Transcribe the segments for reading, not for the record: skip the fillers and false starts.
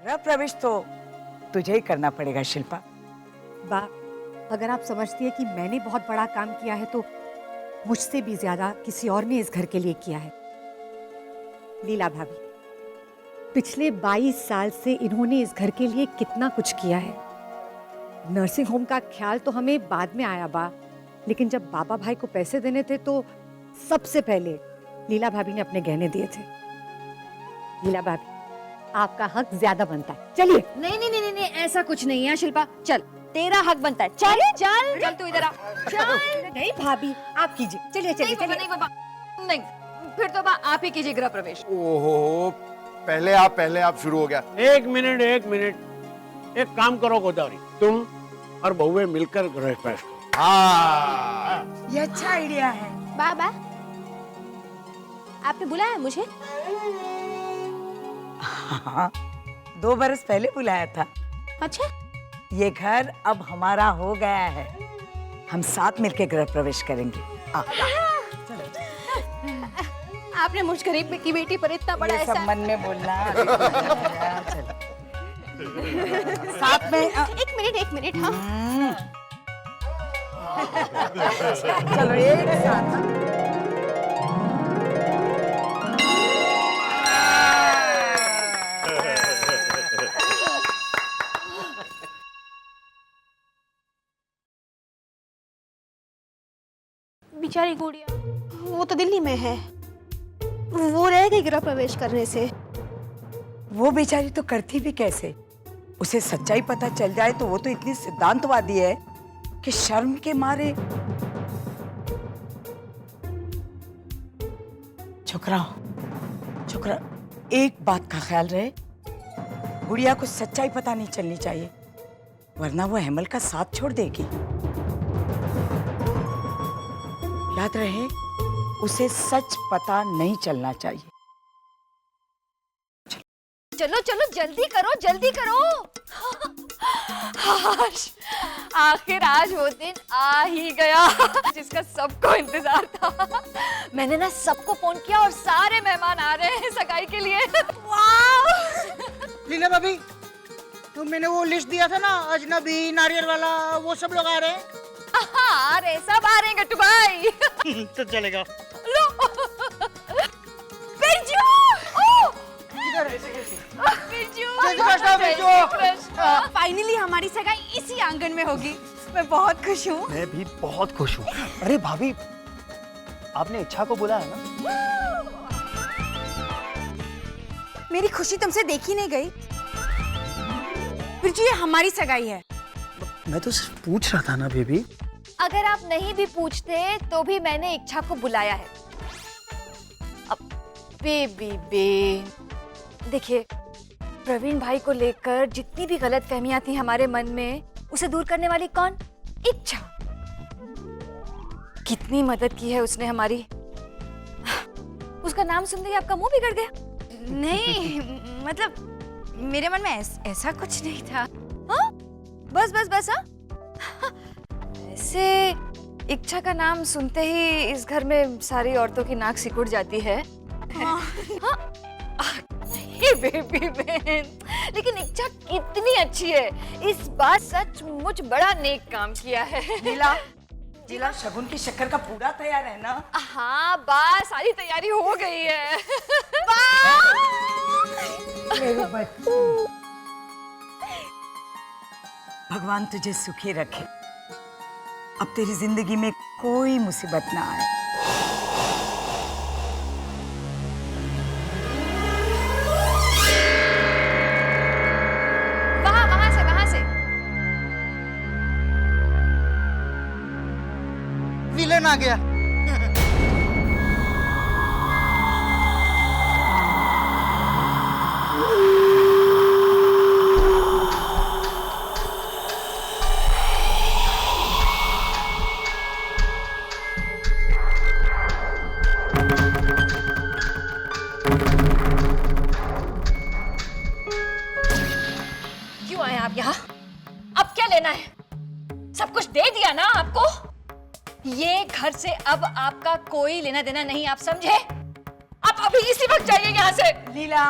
गृह प्रवेश तो तुझे ही करना पड़ेगा शिल्पा। बा, अगर आप समझती है कि मैंने बहुत बड़ा काम किया है तो मुझसे भी ज्यादा किसी और ने इस घर के लिए किया है। लीला भाभी, पिछले 22 साल से इन्होंने इस घर के लिए कितना कुछ किया है। नर्सिंग होम का ख्याल तो हमें बाद में आया बा, लेकिन जब बाबा भाई को पैसे देने थे तो सबसे पहले लीला भाभी ने अपने गहने दिए थे। लीला भाभी, आपका हक ज्यादा बनता है, चलिए। नहीं नहीं नहीं नहीं, ऐसा कुछ नहीं है शिल्पा, चल तेरा हक बनता है। चल चल चल, तू इधर आ, चल। नहीं भाभी, आप कीजिए, चलिए चलिए चलिए। नहीं बाबा, नहीं, फिर तो आप ही कीजिए गृह प्रवेश। ओहो, पहले आप शुरू हो गया। एक मिनट, एक काम करो गोदावरी, तुम और बहुए मिलकर गृह प्रवेश करो। हाँ, ये अच्छा आइडिया है। बाबा, आपने बुलाया मुझे? हाँ, 2 बरस पहले बुलाया था। अच्छा, ये घर अब हमारा हो गया है, हम साथ मिलकर गृह प्रवेश करेंगे। आपने मुझ गरीब की बेटी पर इतना बड़ा ये सब एहसान। मन में बोलना। चलो। साथ में एक मिनट हाँ। चलो एक साथ। बेचारी गुड़िया, वो तो दिल्ली में है, वो रह गई गृह प्रवेश करने से। वो बेचारी तो करती भी कैसे? उसे सच्चाई पता चल जाए तो वो तो इतनी सिद्धांतवादी है कि शर्म के मारे। छोकरा, एक बात का ख्याल रहे, गुड़िया को सच्चाई पता नहीं चलनी चाहिए, वरना वो हेमल का साथ छोड़ देगी। याद रहे, उसे सच पता नहीं चलना चाहिए। चलो चलो, जल्दी करो। आखिर आज वो दिन आ ही गया जिसका सबको इंतजार था। मैंने ना सबको फोन किया और सारे मेहमान आ रहे हैं सगाई के लिए। वाह! लीला भाभी, तो मैंने वो लिस्ट दिया था ना, अजनबी, नारियल वाला, वो सब लोग आ रहे हैं। हाँ, अरे सब आ रहे हैं गट्टू भाई। तो चलेगा। लो, बिरजू! ओह! फाइनली हमारी सगाई इसी आंगन में होगी। मैं बहुत खुश हूँ। मैं भी बहुत खुश हूँ। अरे भाभी, आपने इच्छा को बुलाया ना? मेरी खुशी तुमसे देखी नहीं गई। बिरजू, ये हमारी सगाई है। मैं तो सिर्फ पूछ रहा था ना बेबी। अगर आप नहीं भी पूछते तो भी मैंने इच्छा को बुलाया है। अब बेबी, देखिए, प्रवीण भाई को लेकर जितनी भी गलतफहमियां थी हमारे मन में, उसे दूर करने वाली कौन? इच्छा। कितनी मदद की है उसने हमारी। उसका नाम सुनते ही आपका मुंह बिगड़ गया। नहीं, मतलब मेरे मन में ऐसा कुछ नहीं था। हाँ? बस हाँ? ऐसे इच्छा का नाम सुनते ही इस घर में सारी औरतों की नाक सिकुड़ जाती है। हाँ? बेबी बहन, लेकिन इच्छा कितनी अच्छी है। इस बार सचमुच बड़ा नेक काम किया है। लीला, शगुन की शक्कर का पूरा तैयार है ना? हाँ बस, सारी तैयारी हो गई है। मेरे बच्चे, भगवान तुझे सुखी रखे, अब तेरी जिंदगी में कोई मुसीबत ना आए। वहां से विलन आ गया। क्यों आए आप यहाँ? अब क्या लेना है? सब कुछ दे दिया ना आपको। ये घर से अब आपका कोई लेना देना नहीं, आप समझे? आप अभी इसी वक्त जाइए यहाँ से। लीला,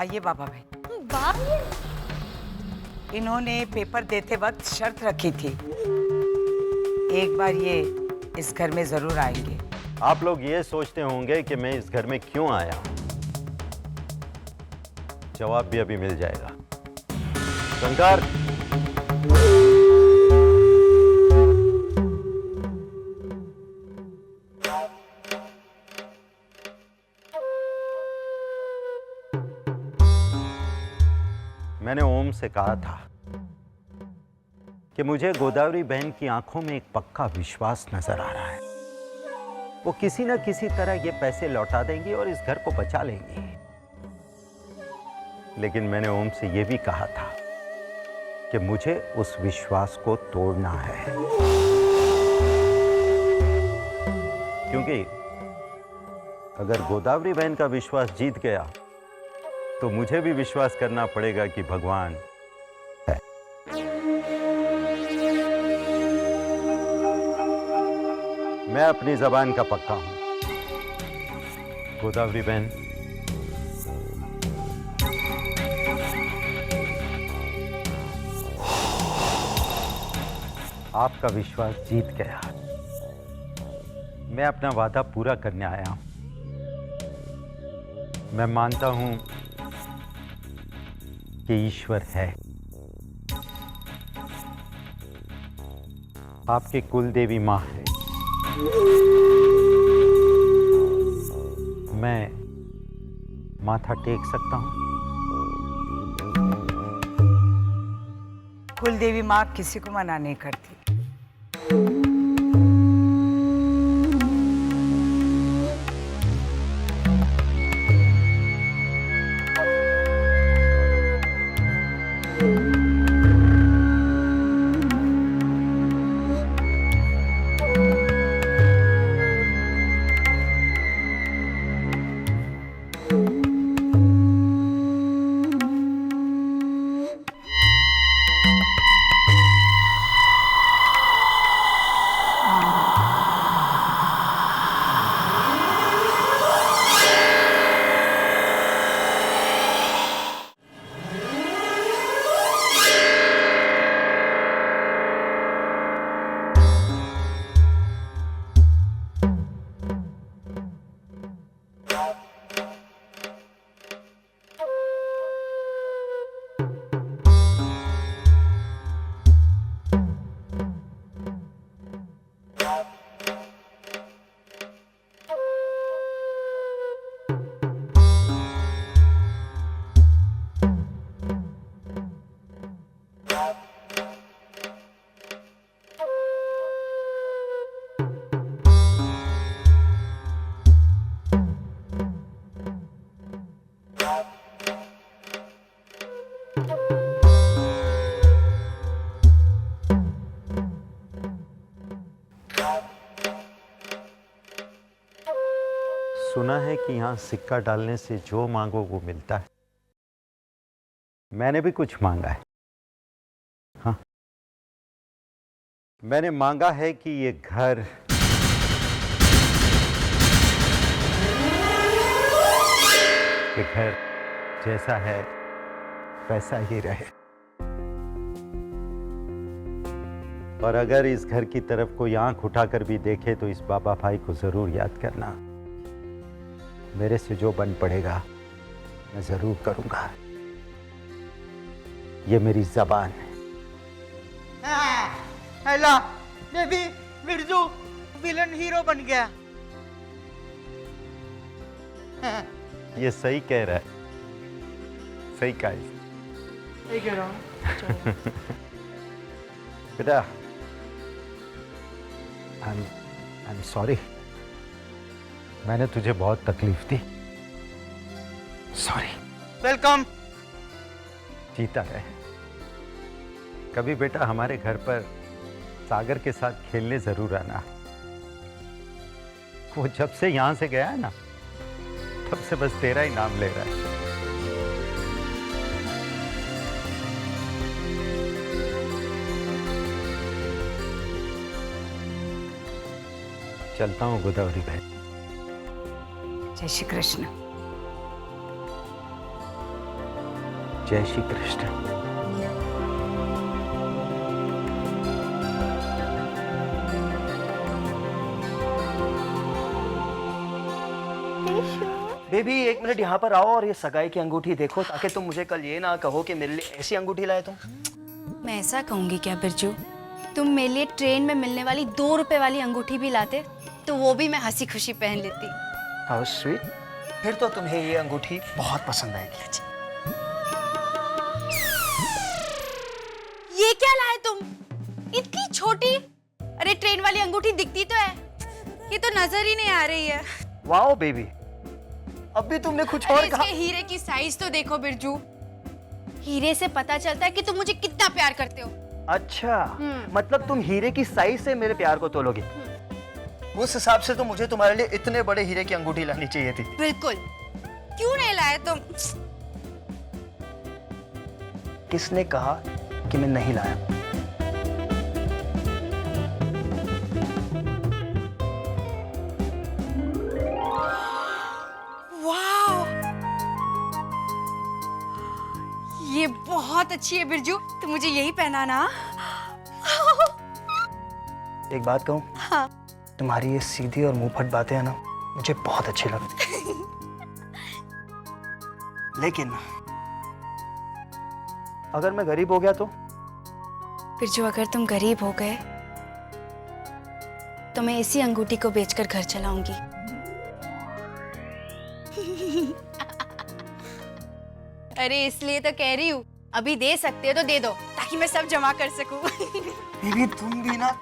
आइए बाबा भाई। बाप, इन्होंने पेपर देते वक्त शर्त रखी थी, एक बार ये इस घर में जरूर आएंगे। आप लोग ये सोचते होंगे कि मैं इस घर में क्यों आया हूं। जवाब भी अभी मिल जाएगा। शंकर, मैंने ओम से कहा था कि मुझे गोदावरी बहन की आंखों में एक पक्का विश्वास नजर आ रहा है। वो किसी न किसी तरह ये पैसे लौटा देंगी और इस घर को बचा लेंगी। लेकिन मैंने ओम से यह भी कहा था कि मुझे उस विश्वास को तोड़ना है, क्योंकि अगर गोदावरी बहन का विश्वास जीत गया तो मुझे भी विश्वास करना पड़ेगा कि भगवान है। मैं अपनी जबान का पक्का हूं। गोदावरी बहन, आपका विश्वास जीत गया। मैं अपना वादा पूरा करने आया हूं। मैं मानता हूं कि ईश्वर है। आपके कुल देवी मां है। मैं माथा टेक सकता हूं। कुल देवी माँ किसी को मना नहीं करती। सुना है कि यहां सिक्का डालने से जो मांगो वो मिलता है। मैंने भी कुछ मांगा है। हाँ, मैंने मांगा है कि ये घर जैसा है वैसा ही रहे। और अगर इस घर की तरफ कोई आंख उठाकर भी देखे तो इस बाबा भाई को जरूर याद करना। मेरे से जो बन पड़ेगा मैं जरूर करूंगा। ये मेरी जबान है। हेला बेबी, बिरजू विलन हीरो बन गया। ये सही कह रहा है, सही कहा है। सही कह रहा हूँ। बेटा, आई एम सॉरी। मैंने तुझे बहुत तकलीफ दी। सॉरी। वेलकम। जीता रहे। कभी बेटा हमारे घर पर सागर के साथ खेलने जरूर आना। वो जब से यहां से गया है ना, तब से बस तेरा ही नाम ले रहा है। चलता हूं गोदावरी बहन। जय श्री कृष्ण। जय श्री कृष्ण। बेबी एक मिनट यहाँ पर आओ और ये सगाई की अंगूठी देखो, ताकि तुम मुझे कल ये ना कहो कि मेरे लिए ऐसी अंगूठी लाए तुम। मैं ऐसा कहूंगी क्या बिरजू? तुम मेरे लिए ट्रेन में मिलने वाली 2 रुपए वाली अंगूठी भी लाते तो वो भी मैं हंसी खुशी पहन लेती। How sweet. फिर तो तुम्हें ये अंगूठी बहुत पसंद आएगी। ये क्या लाए तुम? इतनी छोटी? अरे ट्रेन वाली अंगूठी दिखती तो है, ये तो नजर ही नहीं आ रही है। वाओ बेबी, अब भी तुमने कुछ और कहा। इसके हीरे की साइज तो देखो बिरजू, हीरे से पता चलता है कि तुम मुझे कितना प्यार करते हो। अच्छा, मतलब तुम हीरे की साइज से मेरे प्यार को तोलोगी। उस हिसाब से तो मुझे तुम्हारे लिए इतने बड़े हीरे की अंगूठी लानी चाहिए थी। बिल्कुल। क्यों नहीं लाए तुम? किसने कहा कि मैं नहीं लाया? वाह, ये बहुत अच्छी है बिरजू, तो मुझे यही पहनाना। एक बात कहूं? हाँ। तुम्हारी ये सीधी और मुंहफट बातें हैं ना, मुझे बहुत अच्छी लगती। लेकिन अगर मैं गरीब हो गया तो? बिरजू अगर तुम गरीब हो गए तो मैं इसी अंगूठी को बेचकर घर चलाऊंगी। अरे इसलिए तो कह रही हूँ, अभी दे सकते हो तो दे दो ताकि मैं सब जमा कर सकूं। बेबी तुम भी ना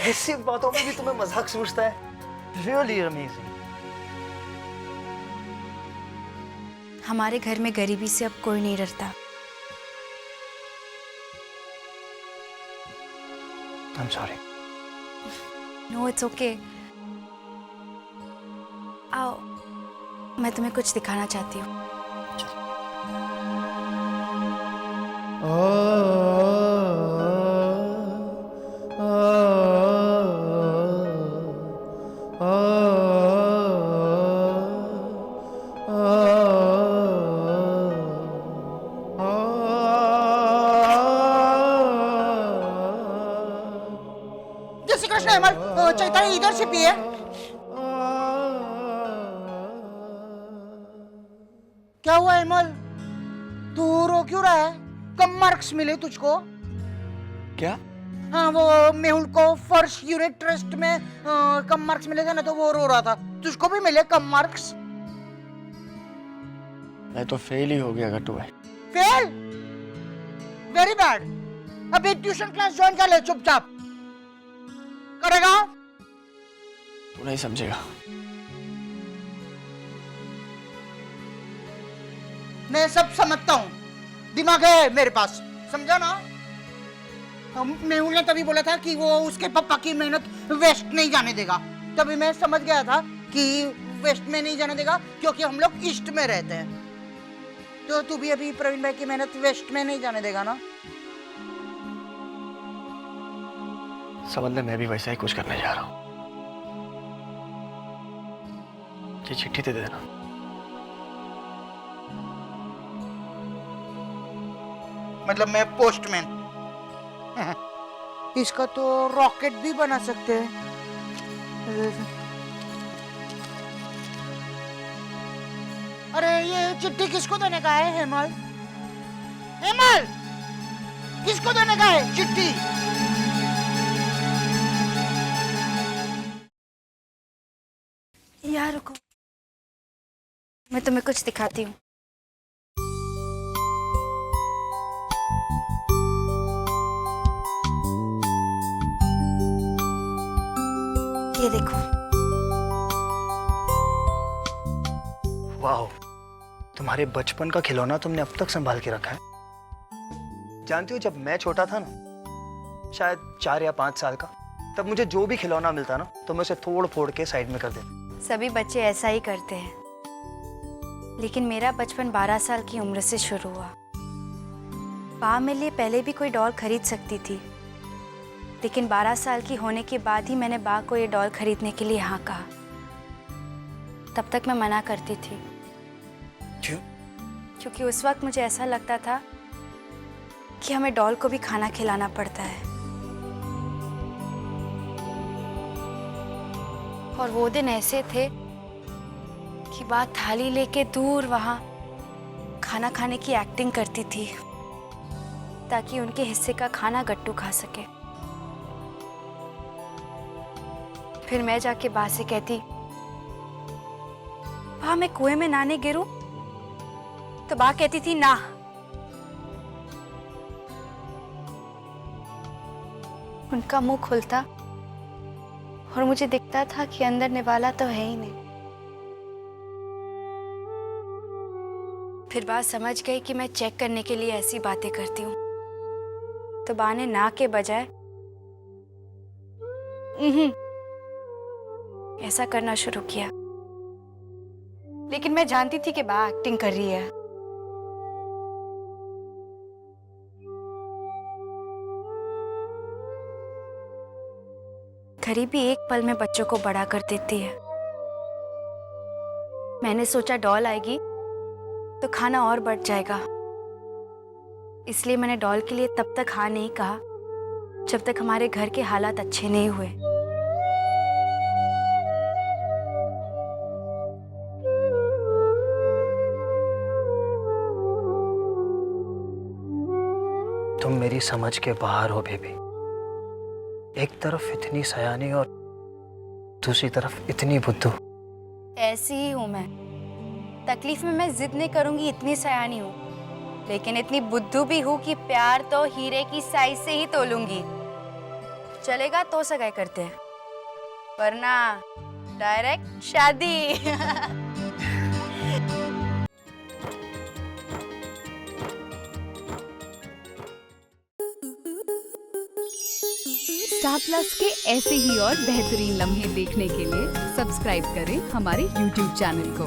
ऐसी बातों में भी तुम्हें मजाक सूझता है। Really amazing. हमारे घर में गरीबी से अब कोई नहीं डरता। I'm sorry. No it's okay. आओ, मैं तुम्हें कुछ दिखाना चाहती हूँ। जय श्री कृष्ण हेमल, चैतन्य इधर से पिए। क्या हुआ हेमल, तू रो क्यों रहा है? कम मार्क्स मिले तुझको? क्या? हाँ, वो मेहुल को फर्स्ट यूनिट टेस्ट में कम मार्क्स मिले थे ना, तो वो रो रहा था। तुझको भी मिले कम मार्क्स? मैं तो फेल ही हो गया घट्टू भाई। फेल? Very bad. अभी ट्यूशन क्लास ज्वाइन कर ले चुपचाप। करेगा? तू नहीं समझेगा। मैं सब समझता हूँ, दिमाग है मेरे पास, समझा ना? मेहुल ने तभी बोला था कि वो उसके पापा की मेहनत वेस्ट नहीं जाने देगा। तभी मैं समझ गया था कि वेस्ट में नहीं जाने देगा, क्योंकि हम लोग ईस्ट में रहते हैं। तो तू भी अभी प्रवीण भाई की मेहनत वेस्ट में नहीं जाने देगा ना? समझ ले, मैं भी वैसा ही कुछ करने जा रहा हूँ। ये चिट्ठी दे देना। मतलब मैं पोस्टमैन। इसका तो रॉकेट भी बना सकते हैं। अरे ये चिट्ठी किसको देने का है हेमल? हेमल, किसको देने का है चिट्ठी? यार रुको, मैं तुम्हें कुछ दिखाती हूँ। ये देखो। वाह, तुम्हारे बचपन का खिलौना तुमने अब तक संभाल के रखा है। जानती हो, जब मैं छोटा था ना, शायद 4 या 5 साल का, तब मुझे जो भी खिलौना मिलता ना, तो मैं उसे तोड़ फोड़ के साइड में कर देता। सभी बच्चे ऐसा ही करते हैं, लेकिन मेरा बचपन 12 साल की उम्र से शुरू हुआ। माँ मेरे लिए पहले भी कोई डॉल खरीद सकती थी, लेकिन 12 साल की होने के बाद ही मैंने बा को ये डॉल खरीदने के लिए हाँ कहा। तब तक मैं मना करती थी। क्यों? क्योंकि उस वक्त मुझे ऐसा लगता था कि हमें डॉल को भी खाना खिलाना पड़ता है। और वो दिन ऐसे थे कि बात थाली लेके दूर वहां खाना खाने की एक्टिंग करती थी ताकि उनके हिस्से का खाना गट्टू खा सके। फिर मैं जाके बा से कहती, बा मैं कुएं में नहाने गिरूं? तो बा कहती थी ना। उनका मुंह खुलता और मुझे दिखता था कि अंदर निवाला तो है ही नहीं। फिर बात समझ गई कि मैं चेक करने के लिए ऐसी बातें करती हूँ, तो बा ने ना के बजाय ऐसा करना शुरू किया। लेकिन मैं जानती थी कि बा एक्टिंग कर रही है। गरीबी एक पल में बच्चों को बड़ा कर देती है। मैंने सोचा डॉल आएगी तो खाना और बढ़ जाएगा, इसलिए मैंने डॉल के लिए तब तक हाँ नहीं कहा जब तक हमारे घर के हालात अच्छे नहीं हुए। तुम मेरी समझ के बाहर हो बेबी। एक तरफ इतनी सयानी और दूसरी तरफ इतनी बुद्धू। ऐसी ही हूं मैं। तकलीफ में मैं जिद नहीं करूंगी, इतनी सयानी हूँ, लेकिन इतनी बुद्धू भी हूँ कि प्यार तो हीरे की साइज से ही तोलूंगी। चलेगा तो सगाई करते हैं, वरना डायरेक्ट शादी। स्टार प्लस के ऐसे ही और बेहतरीन लम्हे देखने के लिए सब्सक्राइब करें हमारे YouTube चैनल को।